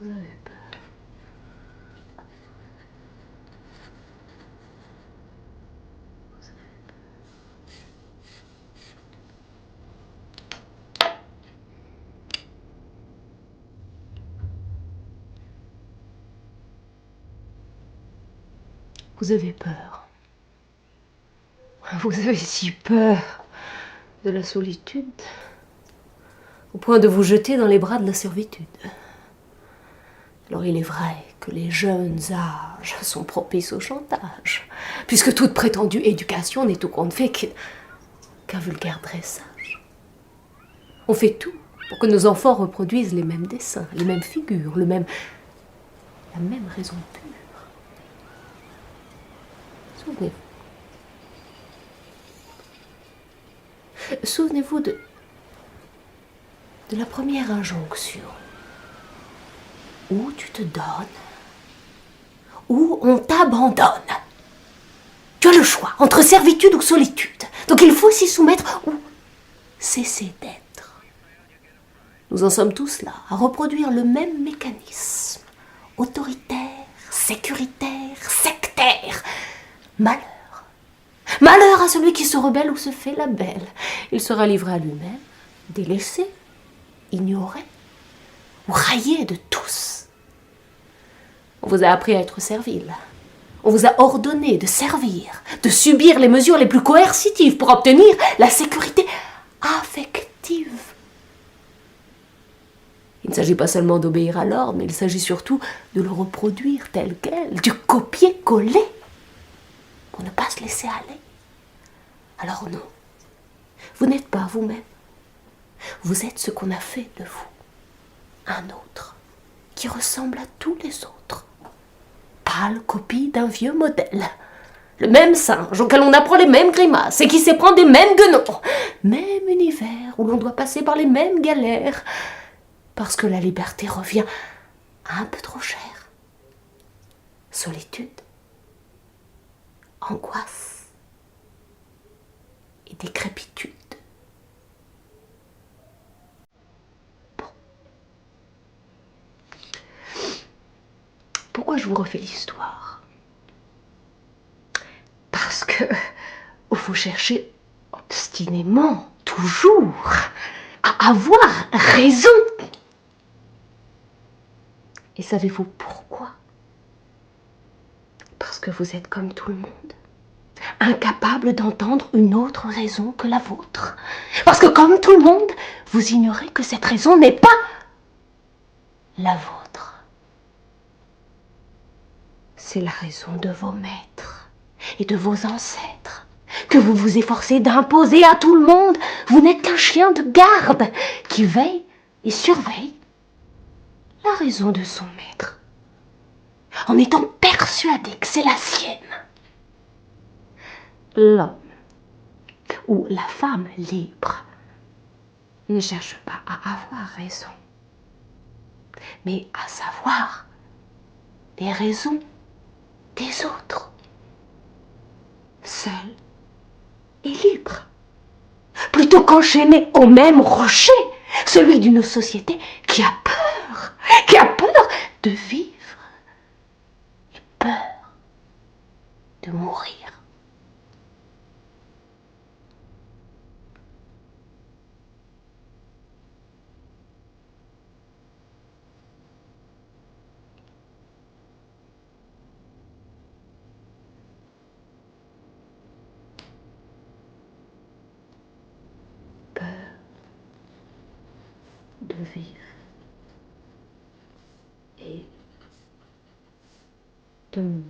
Vous avez peur. Vous avez peur. Vous avez si peur de la solitude, au point de vous jeter dans les bras de la servitude. Alors il est vrai que les jeunes âges sont propices au chantage, puisque toute prétendue éducation n'est au compte fait qu'un vulgaire dressage. On fait tout pour que nos enfants reproduisent les mêmes dessins, les mêmes figures, la même raison pure. Souvenez-vous. Souvenez-vous de la première injonction. Ou tu te donnes, ou on t'abandonne. Tu as le choix entre servitude ou solitude. Donc il faut s'y soumettre ou cesser d'être. Nous en sommes tous là, à reproduire le même mécanisme. Autoritaire, sécuritaire, sectaire. Malheur. Malheur à celui qui se rebelle ou se fait la belle. Il sera livré à lui-même, délaissé, ignoré, ou raillé de tous. On vous a appris à être servile. On vous a ordonné de servir, de subir les mesures les plus coercitives pour obtenir la sécurité affective. Il ne s'agit pas seulement d'obéir à l'ordre, mais il s'agit surtout de le reproduire tel quel, du copier-coller, pour ne pas se laisser aller. Alors non, vous n'êtes pas vous-même. Vous êtes ce qu'on a fait de vous. Un autre, qui ressemble à tous les autres. Pâle copie d'un vieux modèle. Le même singe auquel on apprend les mêmes grimaces et qui sait prendre des mêmes guenons. Même univers où l'on doit passer par les mêmes galères. Parce que la liberté revient un peu trop cher. Solitude, angoisse et décrépitude. Pourquoi je vous refais l'histoire? Parce que vous cherchez obstinément, toujours, à avoir raison. Et savez-vous pourquoi? Parce que vous êtes comme tout le monde, incapable d'entendre une autre raison que la vôtre. Parce que comme tout le monde, vous ignorez que cette raison n'est pas la vôtre. C'est la raison de vos maîtres et de vos ancêtres que vous vous efforcez d'imposer à tout le monde. Vous n'êtes qu'un chien de garde qui veille et surveille la raison de son maître, en étant persuadé que c'est la sienne. L'homme ou la femme libre ne cherche pas à avoir raison, mais à savoir les raisons des autres. Seul et libre, plutôt qu'enchaîné au même rocher, celui d'une société qui a peur de vivre, et peur de mourir. Peur de vivre et de mourir.